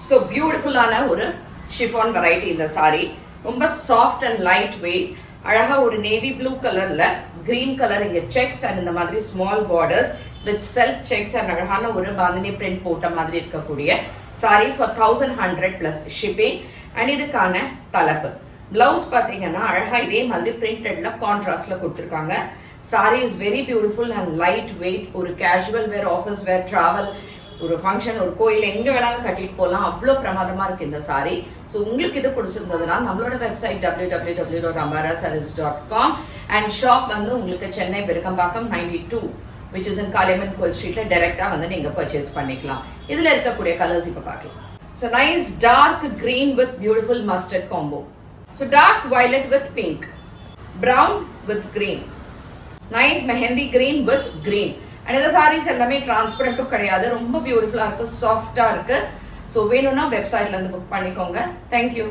So பியூட்டிஃபுல்லான ஒரு chiffon variety இந்த சாரி. ரொம்ப சாஃப்ட் அண்ட் லைட் வெயிட். அழகா ஒரு நேவி ப்ளூ கலர்ல கிரீன் கலர் இங்க செக்ஸ் அண்ட் இந்த மாதிரி small borders with self sex and அழகான ஒரு பாந்தினி பிரிண்ட் போட்ட மாதிரி இருக்கக்கூடிய sorry for 1100 plus shipping. And இதுக்கான தலைப்பு பிளவுஸ் பாத்தீங்கன்னா அழகா இதே மாதிரி பிரிண்டட்ல கான்ட்ராஸ்ட்ல கொடுத்துருக்காங்க. Sari is very beautiful and light weight. ஒரு casual wear, office wear, travel, ஒரு ஃபங்க்ஷன், ஒரு கோயில் எங்க வேணாலும் கட்டிட்டு போகலாம். அவ்வளோ பிரமாதமா இருக்கு இந்த சாரி. ஸோ உங்களுக்கு இது பிடிச்சிருந்ததுன்னா நம்மளோட வெப்சைட் www.ambarasarees.com அண்ட் ஷாப் வந்து உங்களுக்கு Chennai Virugambakkam 92 which is in Kaliamman கோயில் ஸ்ட்ரீட்ல டைரக்டா வந்து நீங்க பர்ச்சேஸ் பண்ணிக்கலாம். இதுல இருக்கக்கூடிய கலர்ஸ் இப்ப பார்க்கலாம். So nice dark green with beautiful mustard combo. So dark violet with pink, brown with green, nice mehndi green with green. And இந்த சாரீஸ் எல்லாமே டிரான்ஸ்பரண்ட்டும் கிடையாது, ரொம்ப பியூட்டிஃபுல்லா இருக்கு, சாஃப்டா இருக்கு. ஸோ வேணும்னா வெப்சைட்ல இருந்து புக் பண்ணிக்கோங்க. தேங்க்யூ.